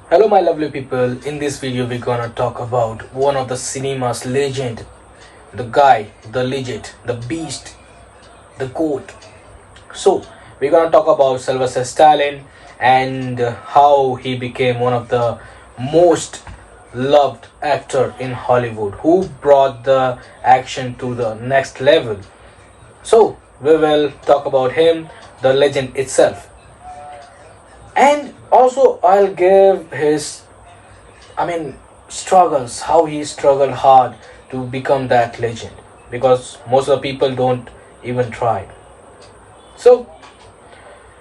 Hello my lovely people, in this video we're gonna talk about one of the cinema's legend, the guy, the legend, the beast, the goat. So we're gonna talk about Sylvester Stallone and how he became one of the most loved actor in Hollywood, who brought the action to the next level. So we will talk about him, the legend itself. And also I'll give his struggles, how he struggled hard to become that legend, because most of the people don't even try. So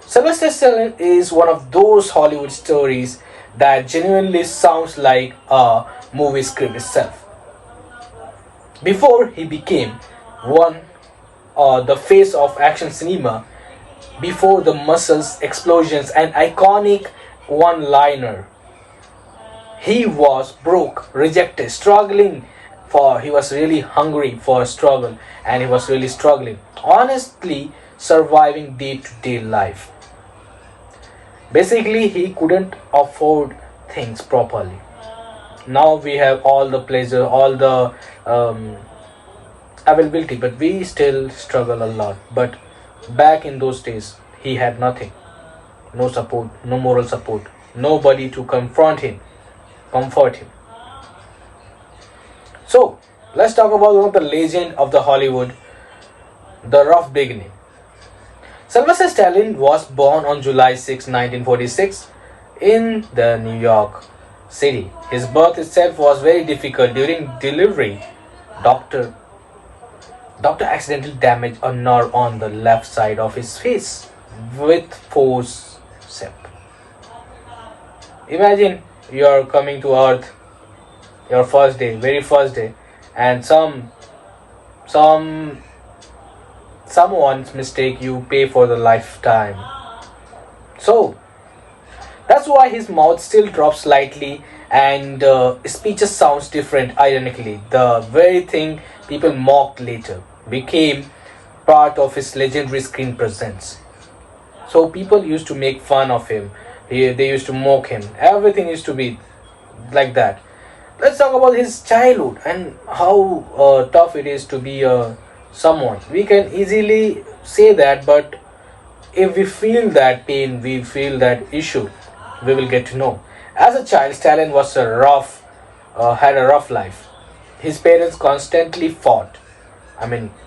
Sylvester Stallone is one of those Hollywood stories that genuinely sounds like a movie script itself. Before he became one the face of action cinema, before the muscles, explosions, and iconic one-liner, he was broke, rejected, struggling for. He was really hungry for a struggle, and he was really struggling, honestly, surviving day-to-day life. Basically, he couldn't afford things properly. Now we have all the pleasure, all the availability, but we still struggle a lot. But back in those days, he had nothing, no support, no moral support, nobody to confront him, comfort him. So let's talk about one of the legend of the Hollywood, the rough beginning. Sylvester Stallone was born on July 6, 1946, in the New York City. His birth itself was very difficult. During delivery, doctor doctor accidentally damaged a nerve on the left side of his face with forceps. Imagine you are coming to Earth, your first day, very first day, and some someone's mistake you pay for the lifetime. So that's why his mouth still drops slightly, and speeches sounds different. Ironically, the very thing people mocked later became part of his legendary screen presence. So people used to make fun of him. They used to mock him. Everything used to be like that. Let's talk about his childhood and how tough it is to be someone. We can easily say that, but if we feel that pain, we feel that issue, we will get to know. As a child, Stalin was had a rough life. His parents constantly fought.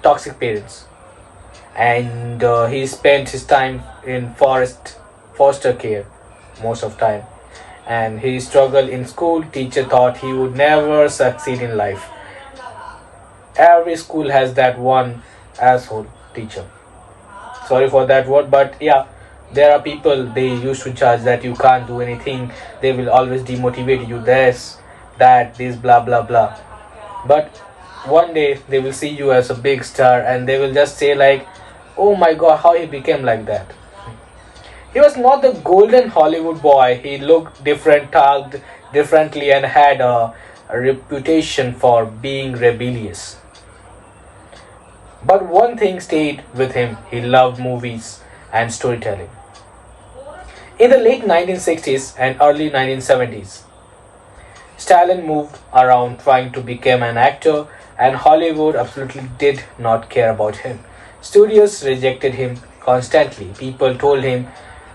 Toxic parents, and he spent his time in foster care most of time. And he struggled in school. Teacher thought he would never succeed in life. Every school has that one asshole teacher. Sorry for that word, but yeah, there are people they used to judge that you can't do anything. They will always demotivate you, this blah blah blah. But one day they will see you as a big star, and they will just say like, oh my god, how he became like that. He was not the golden Hollywood boy. He looked different, talked differently, and had a reputation for being rebellious. But one thing stayed with him: he loved movies and storytelling. In the late 1960s and early 1970s, Stalin moved around trying to become an actor, and Hollywood absolutely did not care about him. Studios rejected him constantly. People told him,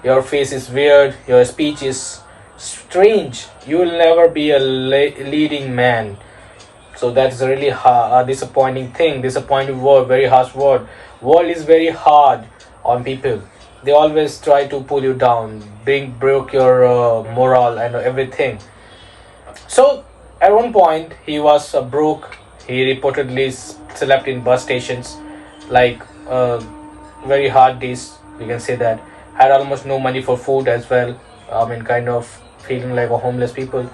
your face is weird, your speech is strange, you will never be a leading man. So that's a really a disappointing thing, disappointing word, very harsh word. World is very hard on people. They always try to pull you down, broke your morale and everything. So at one point he was broke. He reportedly slept in bus stations, like very hard days. We can say that. Had almost no money for food as well. Kind of feeling like a homeless people.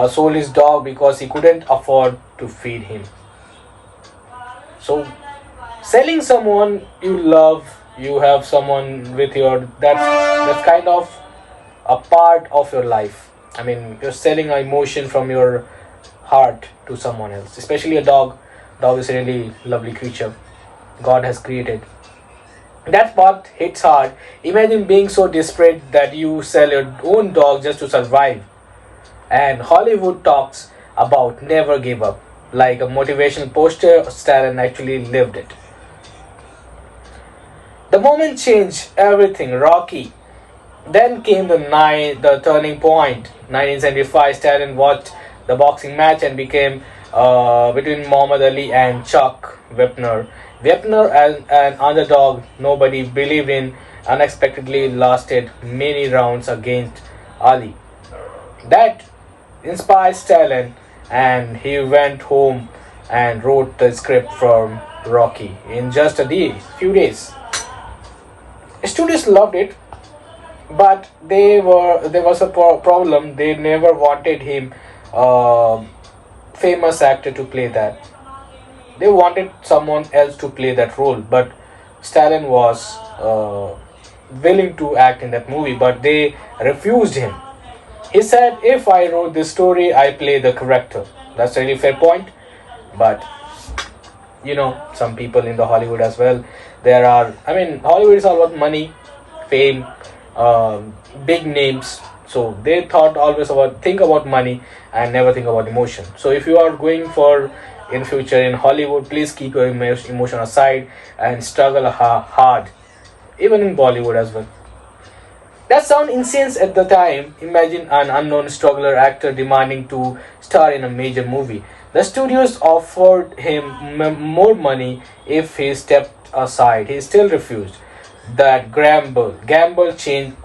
Sold his dog because he couldn't afford to feed him. So selling someone you love, you have someone with your, that's kind of a part of your life. You're selling an emotion from your heart to someone else, especially a dog. Dog is a really lovely creature God has created. That part hits hard. Imagine being so desperate that you sell your own dog just to survive. And Hollywood talks about never give up. Like a motivational poster, Stallone actually lived it. The moment changed everything. Rocky. Then came the turning point. 1975, Stallone watched the boxing match and became between Muhammad Ali and Chuck Wepner. Wepner, as an underdog nobody believed in, unexpectedly lasted many rounds against Ali. That inspired Stallone, and he went home and wrote the script from Rocky in just few days. Studios loved it, but there was a problem. They never wanted him, famous actor, to play that. They wanted someone else to play that role, but Stallone was willing to act in that movie, but they refused him. He said, "If I wrote this story, I play the character." That's a really fair point, but some people in the Hollywood as well. Hollywood is all about money, fame, big names. So they thought always think about money and never think about emotion. So if you are going for in future in Hollywood, please keep your emotion aside and struggle hard, even in Bollywood as well. That sounded insane at the time. Imagine an unknown struggler actor demanding to star in a major movie. The studios offered him more money if he stepped aside. He still refused. That gamble changed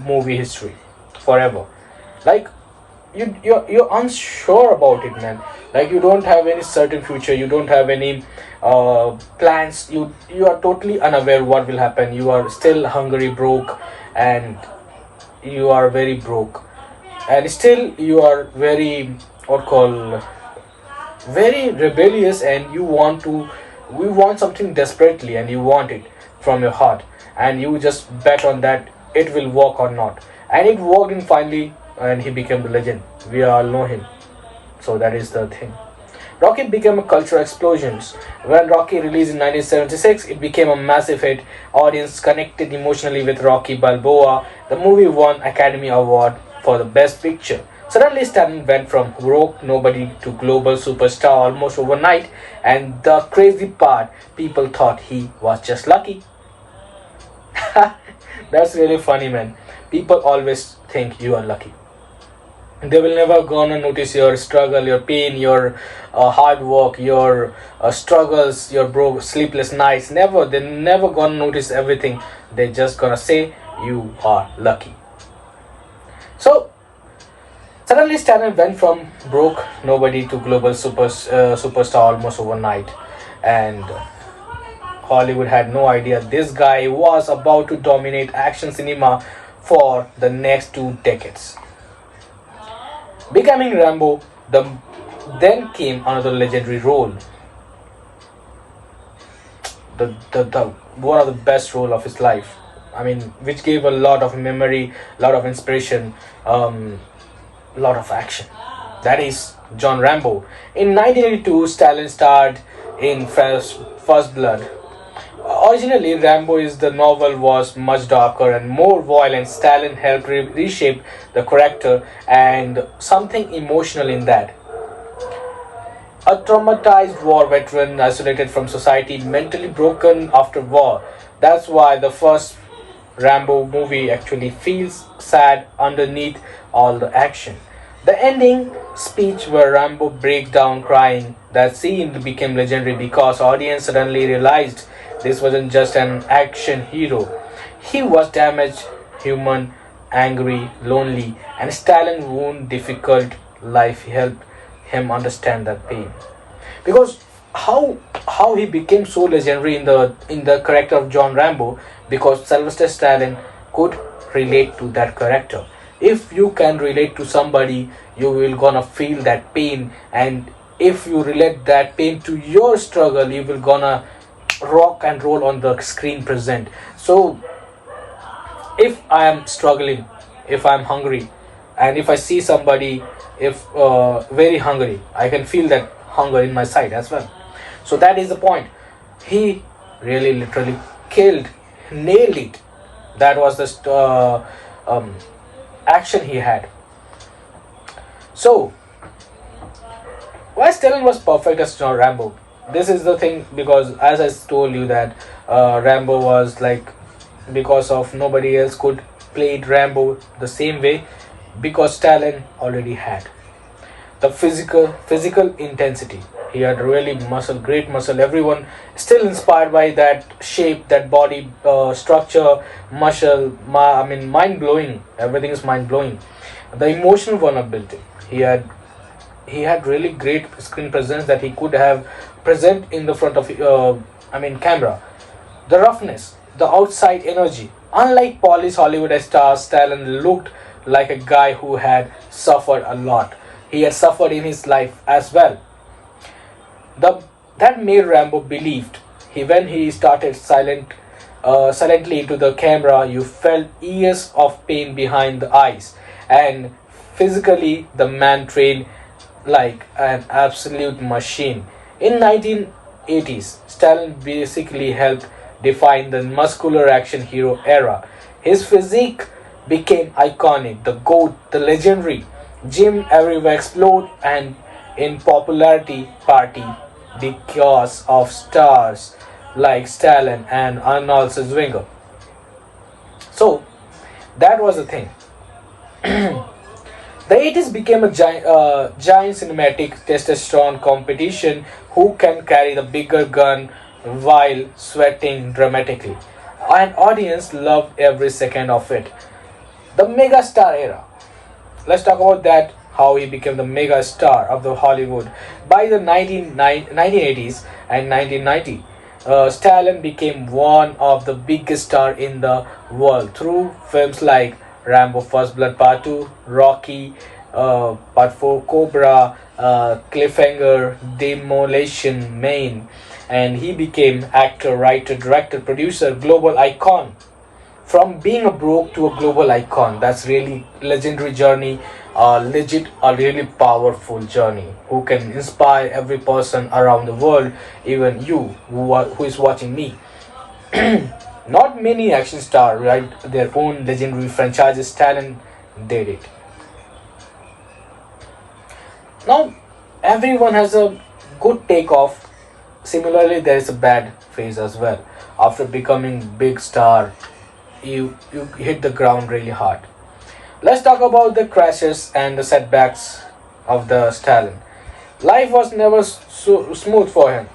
movie history forever. Like you're unsure about it, man. Like you don't have any certain future. You don't have any plans. You are totally unaware what will happen. You are still hungry, broke, and you are very broke, and still you are very what call very rebellious, and we want something desperately, and you want it from your heart, and you just bet on that it will work or not, and it worked, and finally, and he became the legend. We all know him. So that is the thing. Rocky became a cultural explosion. When Rocky released in 1976, it became a massive hit. Audience connected emotionally with Rocky Balboa. The movie won Academy Award for the Best Picture. Suddenly, Stallone went from broke nobody to global superstar almost overnight. And the crazy part, people thought he was just lucky. That's really funny, man. People always think you are lucky. They will never gonna notice your struggle, your pain, your hard work, your struggles, your broke sleepless nights. Never. They're never gonna notice everything. They're just gonna say you are lucky. So suddenly Stallone went from broke nobody to global superstar almost overnight, and Hollywood had no idea this guy was about to dominate action cinema for the next 2 decades. Becoming Rambo, then came another legendary role. The one of the best role of his life. Which gave a lot of memory, lot of inspiration, lot of action. That is John Rambo. In 1982, Stallone starred in First Blood. Originally, Rambo is the novel was much darker and more violent. Stallone helped reshape the character and something emotional in that. A traumatized war veteran, isolated from society, mentally broken after war. That's why the first Rambo movie actually feels sad underneath all the action. The ending speech where Rambo breaks down crying, that scene became legendary because audience suddenly realized this wasn't just an action hero. He was damaged, human, angry, lonely, and Stallion wound difficult life helped him understand that pain. Because how he became so legendary in the character of John Rambo, because Sylvester Stallone could relate to that character. If you can relate to somebody, you will gonna feel that pain, and if you relate that pain to your struggle, you will gonna rock and roll on the screen present. So if I am struggling, if I am hungry, and if I see somebody if very hungry, I can feel that hunger in my side as well. So that is the point. He really literally killed, nailed it. That was the action he had. So, why Stallone was perfect as Rambo? This is the thing, because as I told you that Rambo was like, because of nobody else could play Rambo the same way, because Stallone already had the physical intensity. He had really muscle, great muscle. Everyone still inspired by that shape, that body structure, muscle. I mean, mind blowing. Everything is mind blowing. The emotional vulnerability. He had really great screen presence that he could have present in the front of camera. The roughness, the outside energy. Unlike polished Hollywood stars, Stallone looked like a guy who had suffered a lot. He had suffered in his life as well. The that made Rambo believed. When he started silently into the camera, you felt years of pain behind the eyes, and physically the man trained like an absolute machine. In 1980s, Stalin basically helped define the muscular action hero era. His physique became iconic, the GOAT, the legendary. Jim everywhere exploded and in popularity party because of stars like Stalin and Arnold Schwarzenegger. So that was the thing. The 80s became a giant cinematic testosterone competition, who can carry the bigger gun while sweating dramatically. An audience loved every second of it. The mega star era. Let's talk about that, how he became the mega star of the Hollywood. By the 1980s and 1990, Stallone became one of the biggest stars in the world through films like Rambo First Blood Part 2, Rocky, Part 4, Cobra, Cliffhanger, Demolition Man, and he became actor, writer, director, producer, global icon. From being a broke to a global icon, that's really legendary journey, a really powerful journey who can inspire every person around the world, even you who is watching me. Not many action stars write their own legendary franchises. Talent did it. Now, everyone has a good takeoff. Similarly, there is a bad phase as well. After becoming big star, you hit the ground really hard. Let's talk about the crashes and the setbacks of the Stalin. Life was never so smooth for him.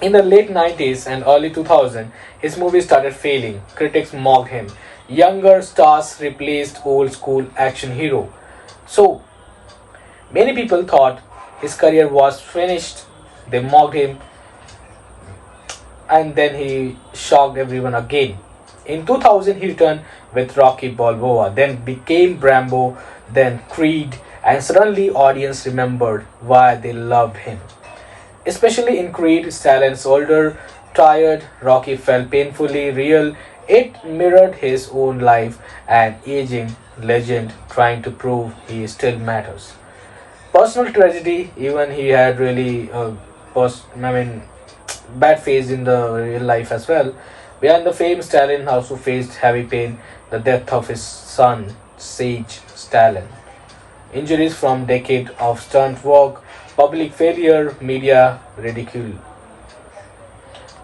In the late 90s and early 2000s, his movies started failing. Critics mocked him. Younger stars replaced old school action hero. So, many people thought his career was finished. They mocked him, and then he shocked everyone again. In 2000, he returned with Rocky Balboa, then became Rambo, then Creed, and suddenly audience remembered why they loved him. Especially in Creed, Stallone's older, tired, Rocky felt painfully real. It mirrored his own life, an aging legend trying to prove he still matters. Personal tragedy, even he had really bad phase in the real life as well. Behind the fame, Stalin also faced heavy pain, the death of his son, Sage Stalin. Injuries from decade of stunt work, public failure, media ridicule.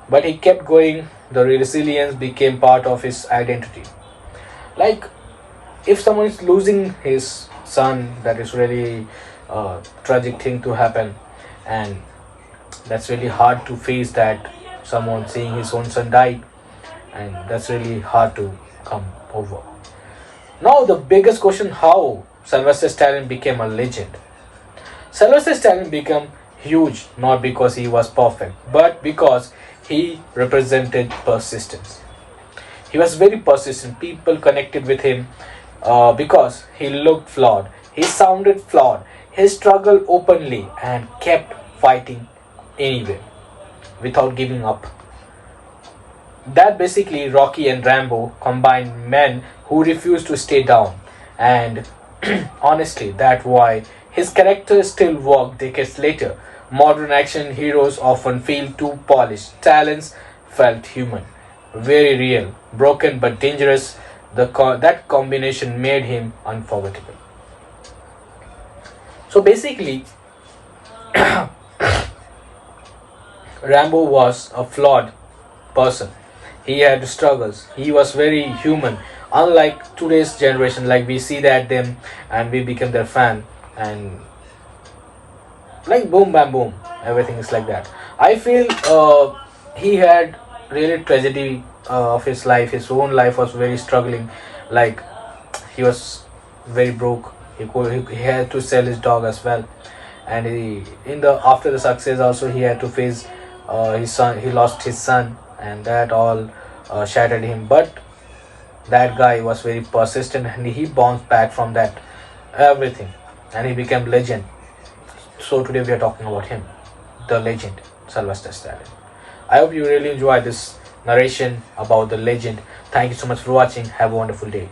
But he kept going. The resilience became part of his identity. Like, if someone is losing his son, that is really a tragic thing to happen, and that's really hard to face, that someone seeing his own son died, and that's really hard to come over. Now the biggest question: how Sylvester Stallone became a legend? Sylvester Stallone became huge not because he was perfect, but because he represented persistence. He was very persistent. People connected with him because he looked flawed, he sounded flawed, he struggled openly and kept fighting anyway without giving up. That basically Rocky and Rambo combined men who refused to stay down, and honestly, that's why his character still work decades later. Modern action heroes often feel too polished. Talents felt human, very real, broken but dangerous. That combination made him unforgettable. So basically, Rambo was a flawed person. He had struggles. He was very human. Unlike today's generation, like we see that them and we become their fan, and like boom bam boom, everything is like that. I feel he had really tragedy of his life. His own life was very struggling. Like he was very broke. He had to sell his dog as well, and he in the after the success also he had to face his son. He lost his son, and that all shattered him. But that guy was very persistent, and he bounced back from that everything, and he became legend. So today we are talking about him, the legend, Sylvester Stallone. I hope you really enjoy this narration about the legend. Thank you so much for watching. Have a wonderful day.